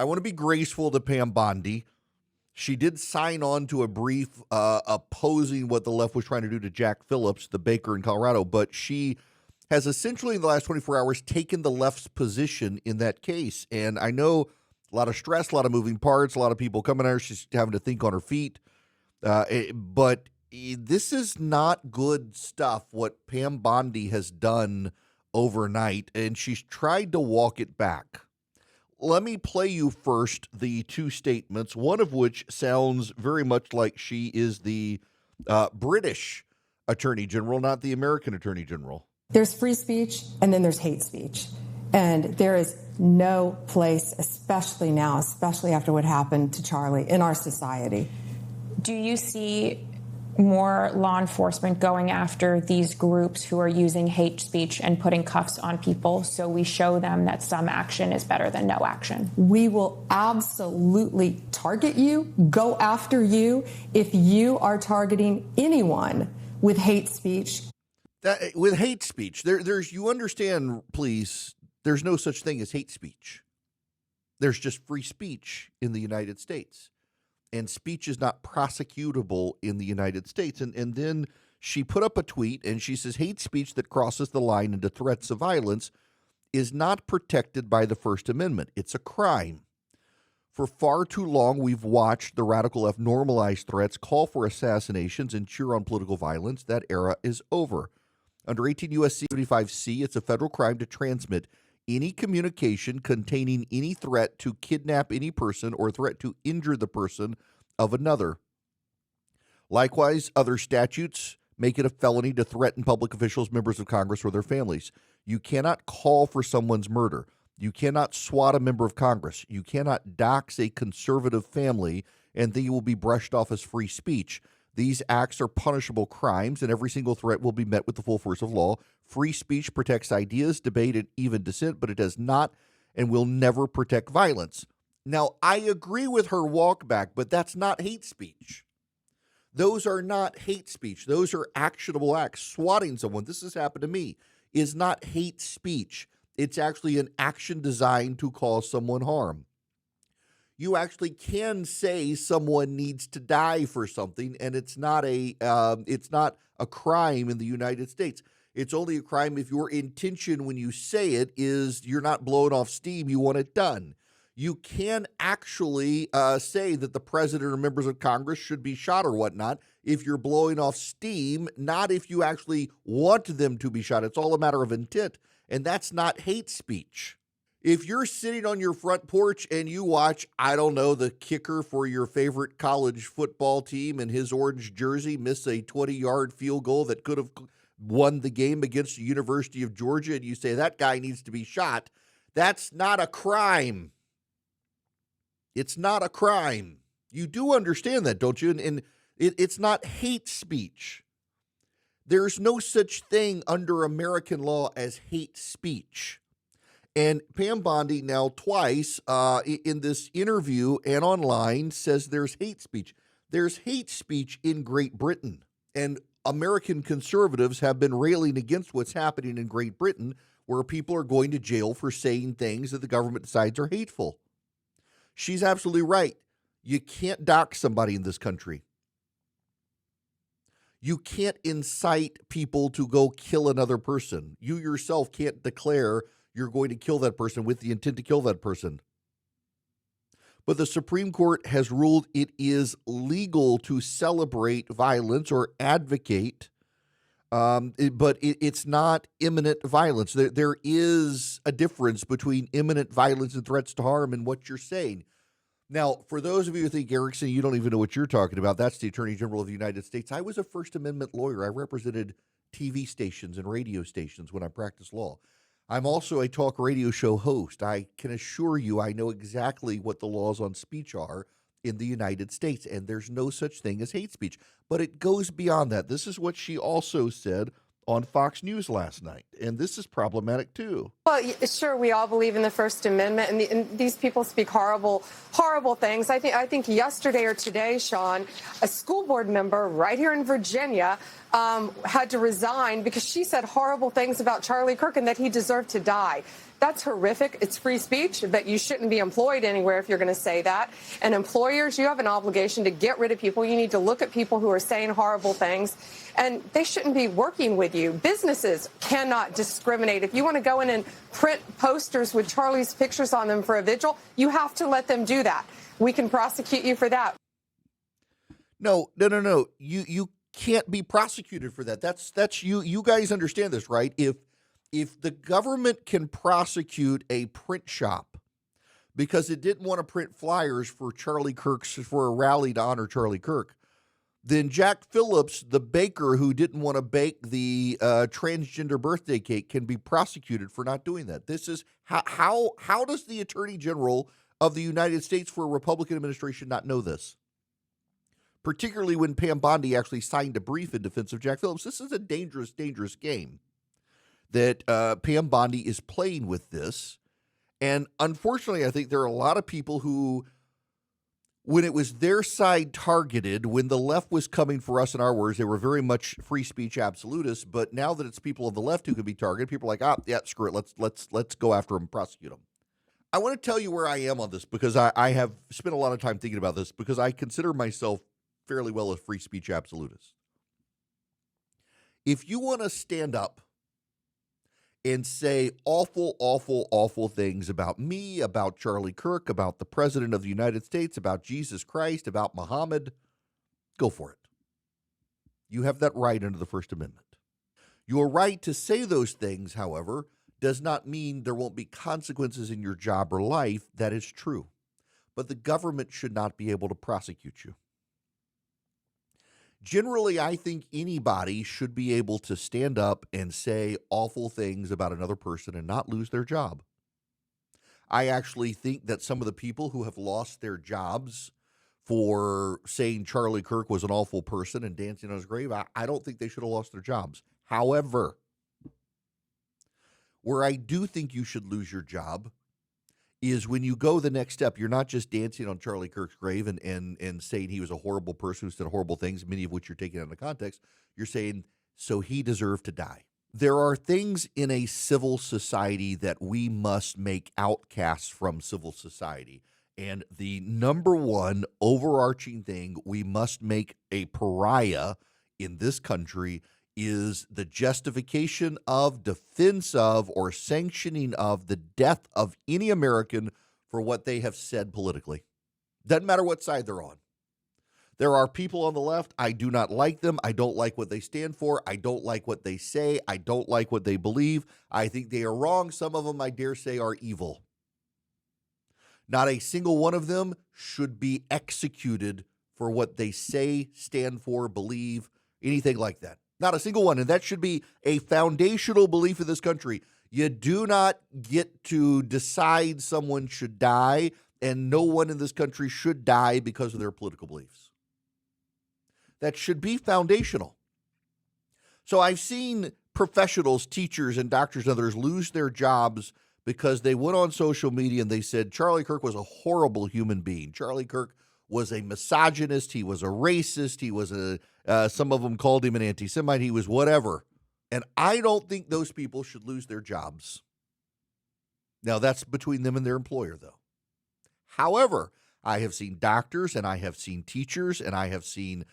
I want to be graceful to Pam Bondi. She did sign on to a brief opposing what the left was trying to do to Jack Phillips, the baker in Colorado, but she has essentially in the last 24 hours taken the left's position in that case. And I know a lot of stress, a lot of moving parts, a lot of people coming at her. She's having to think on her feet. But this is not good stuff, what Pam Bondi has done overnight, and she's tried to walk it back. Let me play you first the two statements, one of which sounds very much like she is the British Attorney General, not the American Attorney General. There's free speech, and then there's hate speech. And there is no place, especially now, especially after what happened to Charlie, in our society. Do you see more law enforcement going after these groups who are using hate speech and putting cuffs on people so we show them that some action is better than no action? We will absolutely target you, go after you, if you are targeting anyone with hate speech. With hate speech, there's you understand, please, there's no such thing as hate speech. There's just free speech in the United States. And speech is not prosecutable in the United States. And then she put up a tweet and she says, hate speech that crosses the line into threats of violence is not protected by the First Amendment. It's a crime. For far too long, we've watched the radical left normalize threats, call for assassinations, and cheer on political violence. That era is over. Under 18 U.S.C. 75C, it's a federal crime to transmit any communication containing any threat to kidnap any person or threat to injure the person of another. Likewise, other statutes make it a felony to threaten public officials, members of Congress, or their families. You cannot call for someone's murder. You cannot swat a member of Congress. You cannot dox a conservative family and think it will be brushed off as free speech. These acts are punishable crimes, and every single threat will be met with the full force of law. Free speech protects ideas, debate, and even dissent, but it does not and will never protect violence. Now, I agree with her walk back, but that's not hate speech. Those are not hate speech. Those are actionable acts. Swatting someone, this has happened to me, is not hate speech. It's actually an action designed to cause someone harm. You actually can say someone needs to die for something, and it's not a crime in the United States. It's only a crime if your intention when you say it is you're not blowing off steam, you want it done. You can actually say that the president or members of Congress should be shot or whatnot if you're blowing off steam, not if you actually want them to be shot. It's all a matter of intent, and that's not hate speech. If you're sitting on your front porch and you watch, I don't know, the kicker for your favorite college football team in his orange jersey miss a 20-yard field goal that could have won the game against the University of Georgia, and you say that guy needs to be shot, that's not a crime. It's not a crime. You do understand that, don't you? And it's not hate speech. There's no such thing under American law as hate speech. And Pam Bondi now twice in this interview and online says there's hate speech. There's hate speech in Great Britain. And American conservatives have been railing against what's happening in Great Britain, where people are going to jail for saying things that the government decides are hateful. She's absolutely right. You can't dox somebody in this country. You can't incite people to go kill another person. You yourself can't declare you're going to kill that person with the intent to kill that person. But the Supreme Court has ruled it is legal to celebrate violence or advocate, but it's not imminent violence. There is a difference between imminent violence and threats to harm and what you're saying. Now, for those of you who think, Erickson, you don't even know what you're talking about, that's the Attorney General of the United States. I was a First Amendment lawyer. I represented TV stations and radio stations when I practiced law. I'm also a talk radio show host. I can assure you I know exactly what the laws on speech are in the United States, and there's no such thing as hate speech. But it goes beyond that. This is what she also said on Fox News last night, and this is problematic too. Well, sure, we all believe in the First Amendment, and these people speak horrible things. I think yesterday or today, Sean, a school board member right here in Virginia had to resign because she said horrible things about Charlie Kirk and that he deserved to die. That's horrific. It's free speech, but you shouldn't be employed anywhere if you're going to say that. And employers, you have an obligation to get rid of people. You need to look at people who are saying horrible things, and they shouldn't be working with you. Businesses cannot discriminate. If you want to go in and print posters with Charlie's pictures on them for a vigil, you have to let them do that. We can prosecute you for that. No. You can't be prosecuted for that. That's you. You guys understand this, right? If the government can prosecute a print shop because it didn't want to print flyers for for a rally to honor Charlie Kirk, then Jack Phillips, the baker who didn't want to bake the transgender birthday cake, can be prosecuted for not doing that. This is how does the Attorney General of the United States for a Republican administration not know this? Particularly when Pam Bondi actually signed a brief in defense of Jack Phillips. This is a dangerous, dangerous game that Pam Bondi is playing with this. And unfortunately, I think there are a lot of people who, when it was their side targeted, when the left was coming for us in our words, they were very much free speech absolutists. But now that it's people of the left who can be targeted, people are like, yeah, screw it. Let's go after them and prosecute them. I want to tell you where I am on this because I have spent a lot of time thinking about this because I consider myself fairly well a free speech absolutist. If you want to stand up and say awful, awful, awful things about me, about Charlie Kirk, about the President of the United States, about Jesus Christ, about Muhammad, go for it. You have that right under the First Amendment. Your right to say those things, however, does not mean there won't be consequences in your job or life. That is true. But the government should not be able to prosecute you. Generally, I think anybody should be able to stand up and say awful things about another person and not lose their job. I actually think that some of the people who have lost their jobs for saying Charlie Kirk was an awful person and dancing on his grave, I don't think they should have lost their jobs. However, where I do think you should lose your job is when you go the next step. You're not just dancing on Charlie Kirk's grave and saying he was a horrible person who said horrible things, many of which you're taking out of context. You're saying, so he deserved to die. There are things in a civil society that we must make outcasts from civil society. And the number one overarching thing we must make a pariah in this country is the justification of, defense of, or sanctioning of the death of any American for what they have said politically. Doesn't matter what side they're on. There are people on the left, I do not like them. I don't like what they stand for. I don't like what they say. I don't like what they believe. I think they are wrong. Some of them, I dare say, are evil. Not a single one of them should be executed for what they say, stand for, believe, anything like that. Not a single one. And that should be a foundational belief in this country. You do not get to decide someone should die, and no one in this country should die because of their political beliefs. That should be foundational. So I've seen professionals, teachers, and doctors and others lose their jobs because they went on social media and they said Charlie Kirk was a horrible human being. Charlie Kirk was a misogynist. He was a racist. He was some of them called him an anti-Semite. He was whatever. And I don't think those people should lose their jobs. Now, that's between them and their employer, though. However, I have seen doctors, and I have seen teachers, and I have seen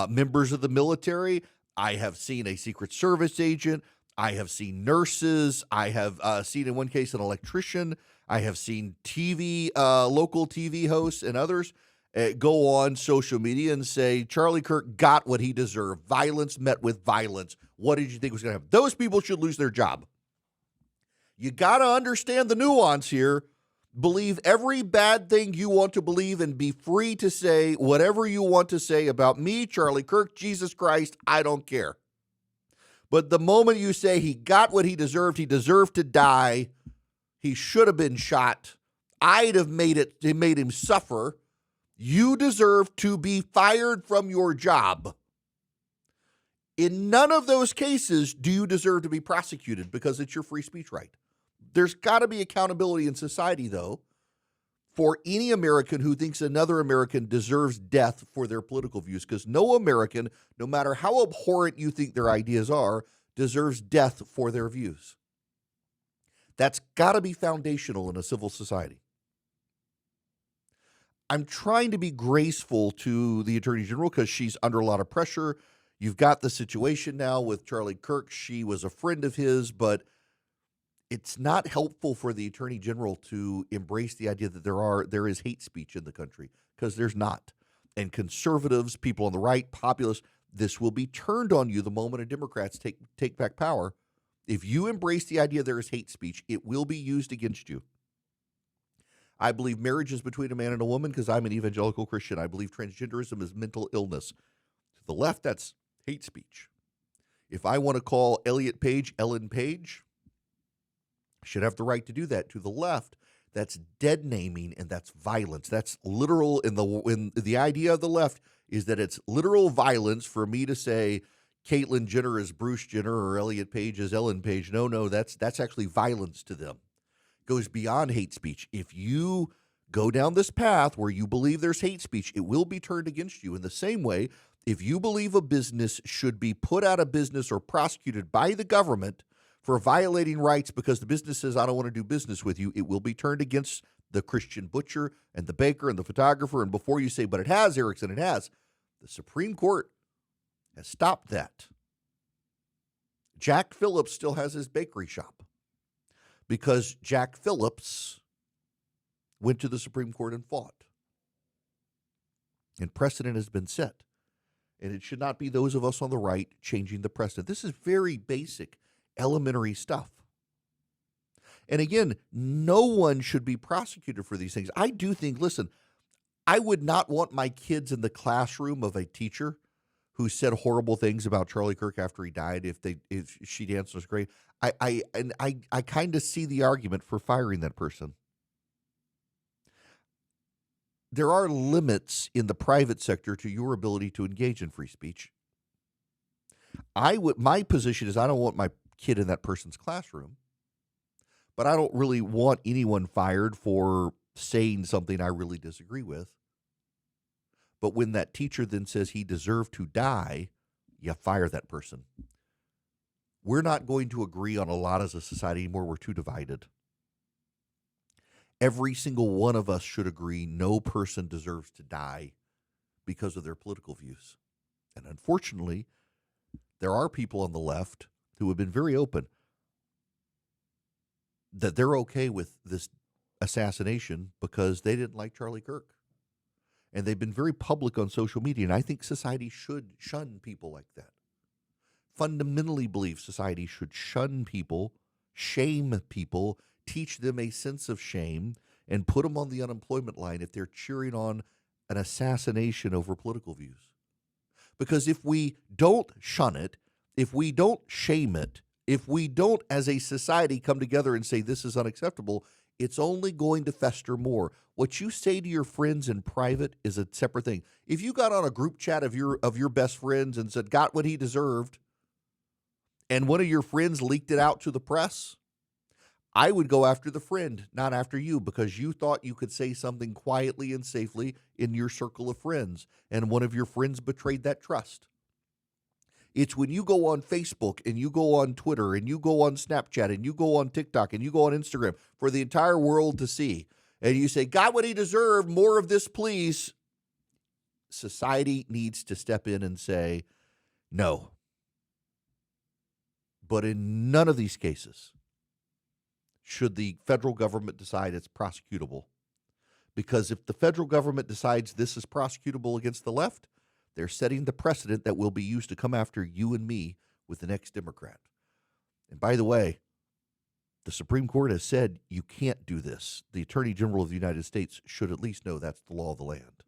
members of the military. I have seen a Secret Service agent. I have seen nurses. I have seen, in one case, an electrician. I have seen local TV hosts and others go on social media and say, Charlie Kirk got what he deserved. Violence met with violence. What did you think was going to happen? Those people should lose their job. You got to understand the nuance here. Believe every bad thing you want to believe and be free to say whatever you want to say about me, Charlie Kirk, Jesus Christ, I don't care. But the moment you say he got what he deserved to die, he should have been shot, I'd have made him suffer, you deserve to be fired from your job. In none of those cases do you deserve to be prosecuted because it's your free speech right. There's got to be accountability in society, though, for any American who thinks another American deserves death for their political views, because no American, no matter how abhorrent you think their ideas are, deserves death for their views. That's got to be foundational in a civil society. I'm trying to be graceful to the Attorney General because she's under a lot of pressure. You've got the situation now with Charlie Kirk. She was a friend of his, but it's not helpful for the Attorney General to embrace the idea that there is hate speech in the country, because there's not. And conservatives, people on the right, populists, this will be turned on you the moment a Democrats take back power. If you embrace the idea there is hate speech, it will be used against you. I believe marriage is between a man and a woman because I'm an evangelical Christian. I believe transgenderism is mental illness. To the left, that's hate speech. If I want to call Elliot Page Ellen Page, I should have the right to do that. To the left, that's dead naming and that's violence. That's literal. In the idea of the left is that it's literal violence for me to say Caitlyn Jenner is Bruce Jenner or Elliot Page is Ellen Page. No, that's actually violence to them. Goes beyond hate speech. If you go down this path where you believe there's hate speech, it will be turned against you. In the same way, if you believe a business should be put out of business or prosecuted by the government for violating rights because the business says, I don't want to do business with you, it will be turned against the Christian butcher and the baker and the photographer. And before you say, but it has, Erickson, it has, the Supreme Court has stopped that. Jack Phillips still has his bakery shop because Jack Phillips went to the Supreme Court and fought. And precedent has been set. And it should not be those of us on the right changing the precedent. This is very basic, elementary stuff. And again, no one should be prosecuted for these things. I do think, listen, I would not want my kids in the classroom of a teacher who said horrible things about Charlie Kirk after he died. If she danced was great, I kind of see the argument for firing that person. There are limits in the private sector to your ability to engage in free speech. My position is I don't want my kid in that person's classroom, but I don't really want anyone fired for saying something I really disagree with. But when that teacher then says he deserved to die, you fire that person. We're not going to agree on a lot as a society anymore. We're too divided. Every single one of us should agree no person deserves to die because of their political views. And unfortunately, there are people on the left who have been very open that they're okay with this assassination because they didn't like Charlie Kirk. And they've been very public on social media, and I think society should shun people like that. Fundamentally believe society should shun people, shame people, teach them a sense of shame, and put them on the unemployment line if they're cheering on an assassination over political views. Because if we don't shun it, if we don't shame it, if we don't as a society come together and say this is unacceptable, it's only going to fester more. What you say to your friends in private is a separate thing. If you got on a group chat of your best friends and said, got what he deserved, and one of your friends leaked it out to the press, I would go after the friend, not after you, because you thought you could say something quietly and safely in your circle of friends, and one of your friends betrayed that trust. It's when you go on Facebook and you go on Twitter and you go on Snapchat and you go on TikTok and you go on Instagram for the entire world to see, and you say, got what he deserved, more of this, please. Society needs to step in and say, no. But in none of these cases should the federal government decide it's prosecutable. Because if the federal government decides this is prosecutable against the left, they're setting the precedent that will be used to come after you and me with the next Democrat. And by the way, the Supreme Court has said you can't do this. The Attorney General of the United States should at least know that's the law of the land.